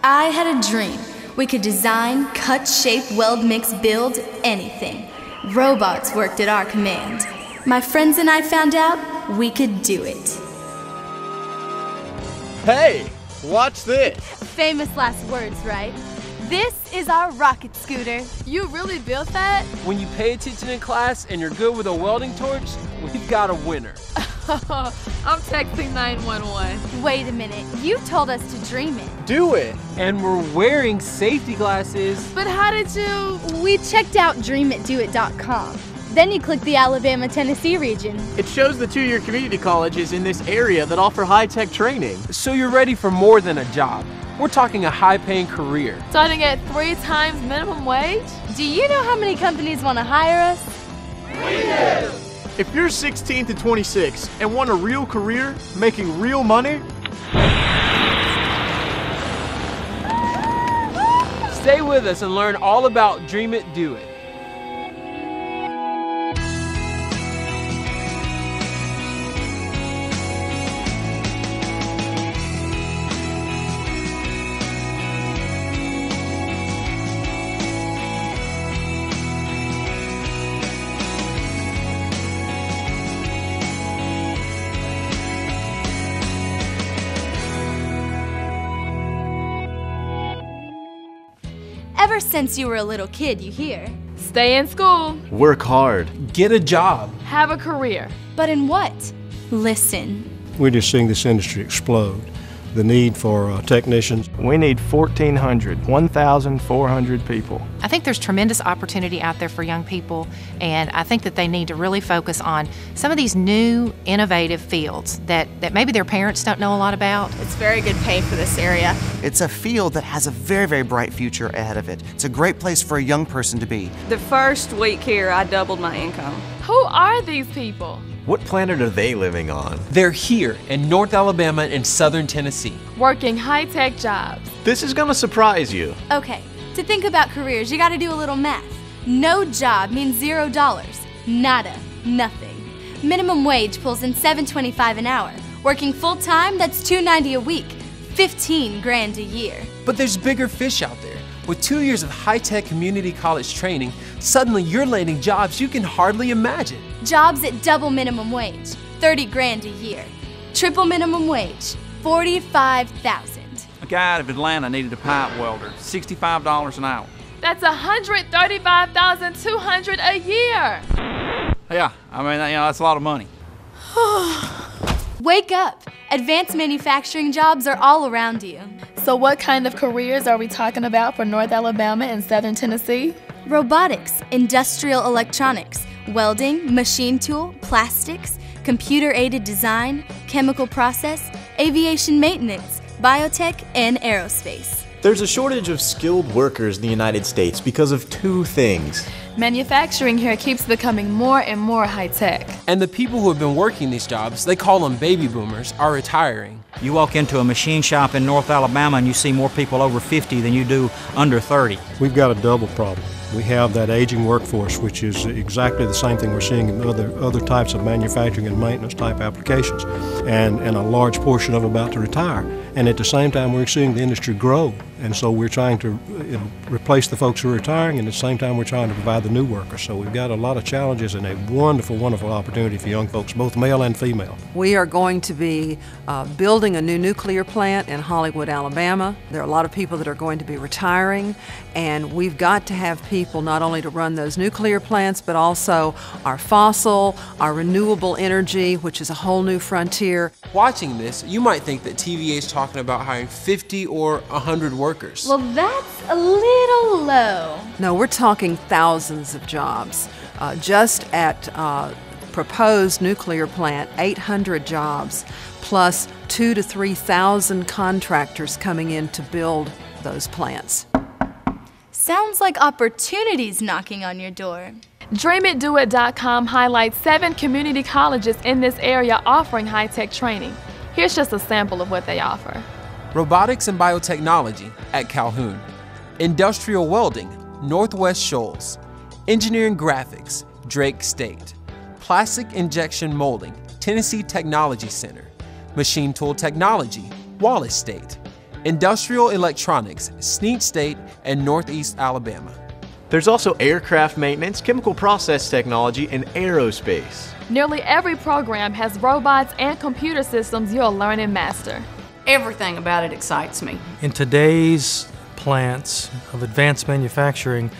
I had a dream. We could design, cut, shape, weld, mix, build anything. Robots worked at our command. My friends and I found out we could do it. Hey, watch this. Famous last words, right? This is our rocket scooter. You really built that? When you pay attention in class and you're good with a welding torch, we've got a winner. I'm texting 911. Wait a minute, you told us to dream it. Do it. And we're wearing safety glasses. But how did you? We checked out dreamitdoit.com. Then you click the Alabama-Tennessee region. It shows the two-year community colleges in this area that offer high-tech training. So you're ready for more than a job. We're talking a high-paying career. Starting at 3 times minimum wage? Do you know how many companies want to hire us? We do! If you're 16 to 26 and want a real career, making real money, stay with us and learn all about Dream It, Do It. Ever since you were a little kid, you hear. Stay in school. work hard. Get a job. Have a career. But in what? Listen. We're just seeing this industry explode. The need for technicians. We need 1,400 people. I think there's tremendous opportunity out there for young people, and I think that they need to really focus on some of these new, innovative fields that maybe their parents don't know a lot about. It's very good pay for this area. It's a field that has a very, very bright future ahead of it. It's a great place for a young person to be. The first week here, I doubled my income. Who are these people? What planet are they living on? They're here in North Alabama and Southern Tennessee. Working high-tech jobs. This is gonna surprise you. Okay, to think about careers, you gotta do a little math. No job means $0. Nada. Nothing. Minimum wage pulls in $7.25 an hour. Working full-time, that's $2.90 a week. 15 grand a year. But there's bigger fish out there. With 2 years of high-tech community college training, suddenly you're landing jobs you can hardly imagine. Jobs at double minimum wage, 30 grand a year. Triple minimum wage, 45,000. A guy out of Atlanta needed a pipe welder, $65 an hour. That's $135,200 a year. Yeah, I mean, that's a lot of money. Wake up! Advanced manufacturing jobs are all around you. So what kind of careers are we talking about for North Alabama and Southern Tennessee? Robotics, industrial electronics, welding, machine tool, plastics, computer-aided design, chemical process, aviation maintenance, biotech, and aerospace. There's a shortage of skilled workers in the United States because of two things. Manufacturing here keeps becoming more and more high-tech. And the people who have been working these jobs, they call them baby boomers, are retiring. You walk into a machine shop in North Alabama and you see more people over 50 than you do under 30. We've got a double problem. We have that aging workforce, which is exactly the same thing we're seeing in other types of manufacturing and maintenance type applications, and a large portion of them about to retire. And at the same time, we're seeing the industry grow, and so we're trying to replace the folks who are retiring, and at the same time, we're trying to provide the new workers. So we've got a lot of challenges and a wonderful, wonderful opportunity for young folks, both male and female. We are going to be building a new nuclear plant in Hollywood, Alabama. There are a lot of people that are going to be retiring, and we've got to have people not only to run those nuclear plants, but also our fossil, our renewable energy, which is a whole new frontier. Watching this, you might think that TVA is talking about hiring 50 or 100 workers. Well, that's a little low. No, we're talking thousands of jobs. Just at proposed nuclear plant, 800 jobs, plus 2,000 to 3,000 contractors coming in to build those plants. Sounds like opportunities knocking on your door. DreamItDoIt.com highlights 7 community colleges in this area offering high-tech training. Here's just a sample of what they offer. Robotics and biotechnology at Calhoun. Industrial welding, Northwest Shoals. Engineering graphics, Drake State. Plastic injection molding, Tennessee Technology Center. Machine tool technology, Wallace State. Industrial Electronics, Snead State, and Northeast Alabama. There's also aircraft maintenance, chemical process technology, and aerospace. Nearly every program has robots and computer systems you'll learn and master. Everything about it excites me. In today's plants of advanced manufacturing,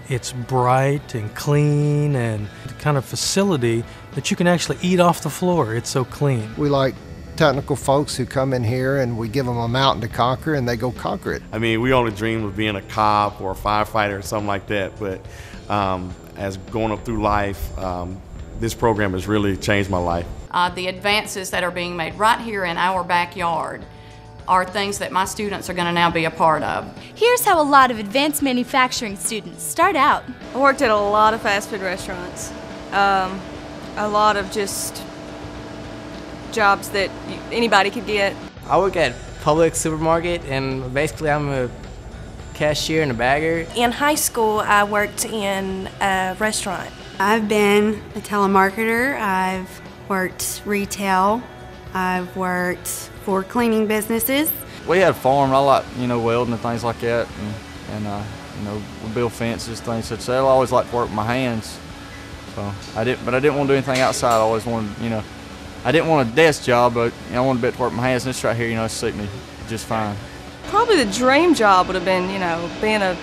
it's bright and clean and the kind of facility that you can actually eat off the floor. It's so clean. We like technical folks who come in here and we give them a mountain to conquer and they go conquer it. I mean, we only dream of being a cop or a firefighter or something like that, but as going up through life, this program has really changed my life. The advances that are being made right here in our backyard are things that my students are going to now be a part of. Here's how a lot of advanced manufacturing students start out. I worked at a lot of fast food restaurants, a lot of just jobs that anybody could get. I work at Publix supermarket, and basically I'm a cashier and a bagger. In high school, I worked in a restaurant. I've been a telemarketer, I've worked retail, I've worked for cleaning businesses. We had a farm. I like, welding and things like that, and we build fences, things such that. I always like to work with my hands. So I didn't want to do anything outside. I always wanted, I didn't want a desk job, but I wanted a bit to work with my hands. And this right here, suit me just fine. Probably the dream job would have been, being a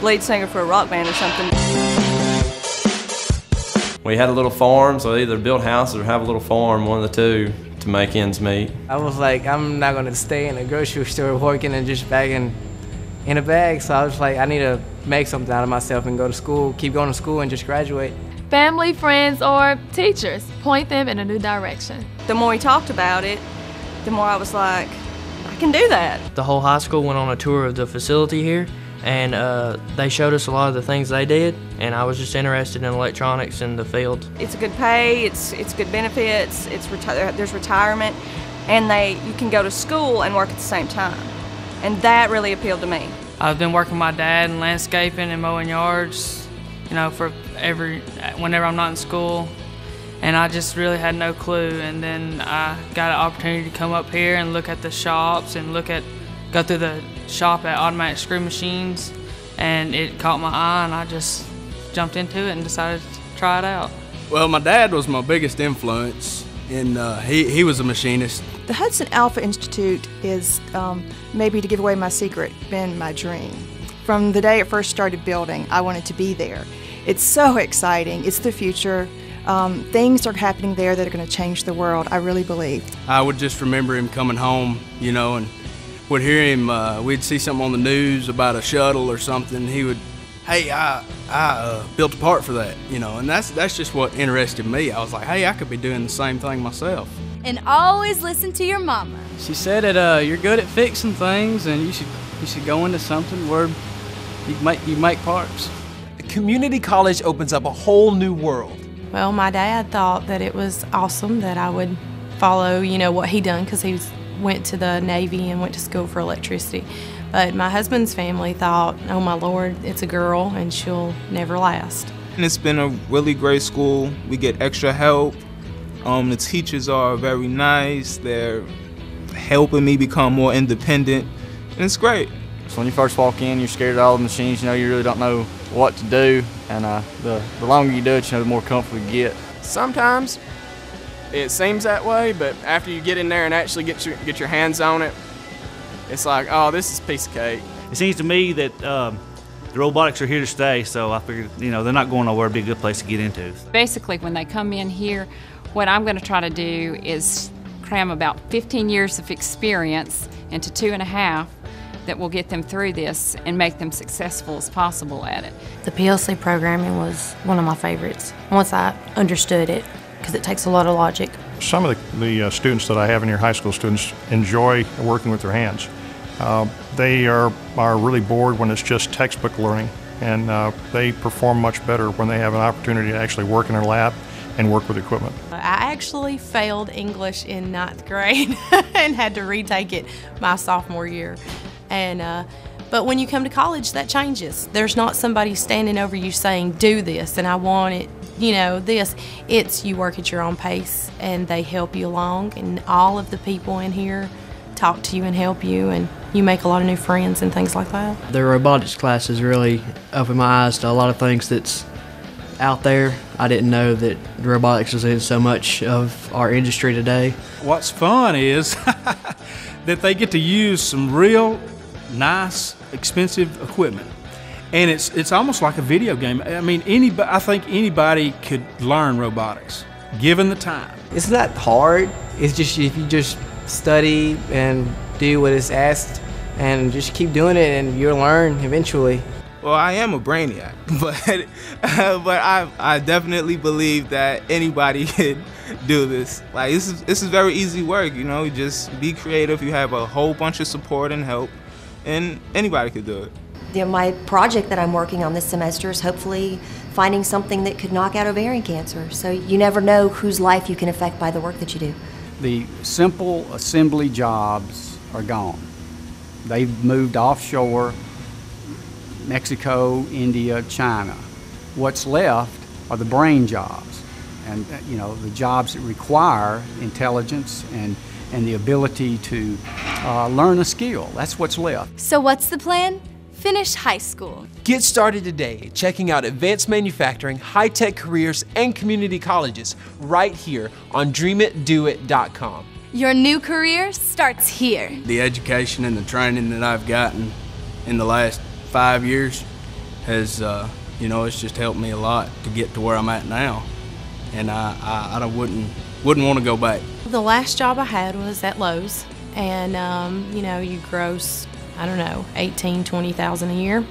lead singer for a rock band or something. We had a little farm, so either build houses or have a little farm, one of the two, to make ends meet. I was like, I'm not going to stay in a grocery store working and just bagging in a bag, so I was like, I need to make something out of myself and go to school, keep going to school and just graduate. Family, friends, or teachers point them in a new direction. The more we talked about it, the more I was like, I can do that. The whole high school went on a tour of the facility here, and they showed us a lot of the things they did, and I was just interested in electronics in the field. It's good pay, it's good benefits, there's retirement, and you can go to school and work at the same time, and that really appealed to me. I've been working with my dad in landscaping and mowing yards, for whenever I'm not in school, and I just really had no clue, and then I got an opportunity to come up here and look at the shops and go through the shop at Automatic Screw Machines, and it caught my eye, and I just jumped into it and decided to try it out. Well, my dad was my biggest influence, and he was a machinist. The Hudson Alpha Institute is, maybe to give away my secret, been my dream. From the day it first started building, I wanted to be there. It's so exciting. It's the future. Things are happening there that are going to change the world, I really believe. I would just remember him coming home, and would hear him, we'd see something on the news about a shuttle or something. He would, hey, I built a part for that, and that's just what interested me. I was like, hey, I could be doing the same thing myself. And always listen to your mama. She said that you're good at fixing things, and you should go into something where you make parts. Community college opens up a whole new world. Well, my dad thought that it was awesome that I would follow, what he done, because he went to the Navy and went to school for electricity. But my husband's family thought, oh my Lord, it's a girl and she'll never last. And it's been a really great school. We get extra help. The teachers are very nice. They're helping me become more independent, and it's great. So when you first walk in, you're scared of all the machines. You really don't know what to do, and the longer you do it, the more comfortable you get. Sometimes it seems that way, but after you get in there and actually get your hands on it, it's like, oh, this is a piece of cake. It seems to me that the robotics are here to stay, so I figured, they're not going nowhere. It'd be a good place to get into. Basically, when they come in here, what I'm going to try to do is cram about 15 years of experience into 2.5 that will get them through this and make them successful as possible at it. The PLC programming was one of my favorites once I understood it, because it takes a lot of logic. Some of the students that I have in here, high school students, enjoy working with their hands. They are really bored when it's just textbook learning, and they perform much better when they have an opportunity to actually work in a lab and work with equipment. I actually failed English in 9th grade and had to retake it my sophomore year. But when you come to college, that changes. There's not somebody standing over you saying, do this, and I want it, this. It's you work at your own pace, and they help you along, and all of the people in here talk to you and help you, and you make a lot of new friends and things like that. The robotics classes really opened my eyes to a lot of things that's out there. I didn't know that robotics was in so much of our industry today. What's fun is that they get to use some real nice, expensive equipment. And it's almost like a video game. I mean, I think anybody could learn robotics, given the time. It's not hard. It's just if you just study and do what is asked and just keep doing it, and you'll learn eventually. Well, I am a brainiac, but I definitely believe that anybody can do this. Like this is very easy work, you know. Just be creative. You have a whole bunch of support and help, and anybody could do it. My project that I'm working on this semester is hopefully finding something that could knock out ovarian cancer. So you never know whose life you can affect by the work that you do. The simple assembly jobs are gone. They've moved offshore, Mexico, India, China. What's left are the brain jobs, and the jobs that require intelligence and the ability to learn a skill. That's what's left. So what's the plan? Finish high school. Get started today checking out advanced manufacturing, high-tech careers, and community colleges right here on dreamitdoit.com. Your new career starts here. The education and the training that I've gotten in the last 5 years has, it's just helped me a lot to get to where I'm at now. And I wouldn't want to go back. The last job I had was at Lowe's, and you gross, I don't know, $18,000 to $20,000 a year.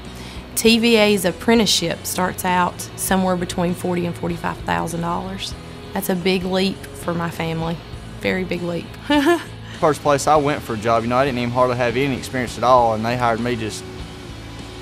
TVA's apprenticeship starts out somewhere between $40,000 and $45,000. That's a big leap for my family. Very big leap. First place I went for a job, I didn't even hardly have any experience at all, and they hired me just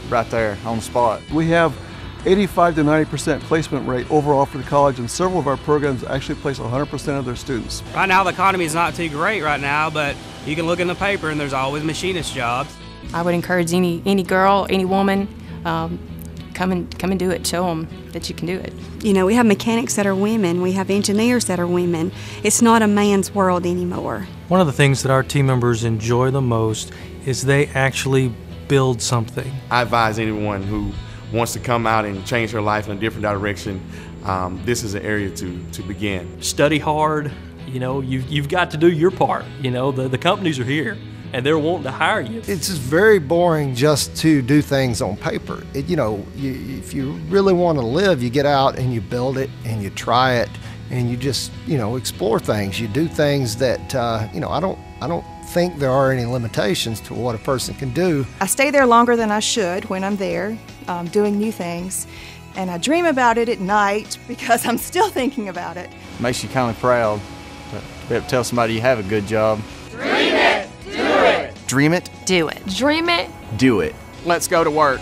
right there on the spot. We have 85 to 90% placement rate overall for the college, and several of our programs actually place 100% of their students. Right now the economy is not too great right now, but you can look in the paper and there's always machinist jobs. I would encourage any girl, any woman, come and do it. Show them that you can do it. We have mechanics that are women. We have engineers that are women. It's not a man's world anymore. One of the things that our team members enjoy the most is they actually build something. I advise anyone who wants to come out and change their life in a different direction, this is an area to begin. Study hard. You've got to do your part. The companies are here, and they're wanting to hire you. It's just very boring just to do things on paper. If you really want to live, you get out and you build it and you try it and you just, explore things. You do things that, I don't think there are any limitations to what a person can do. I stay there longer than I should when I'm there, doing new things, and I dream about it at night because I'm still thinking about it. Makes you kind of proud to be able to tell somebody you have a good job. Dream it, do it. Dream it, do it. Dream it, do it. Let's go to work.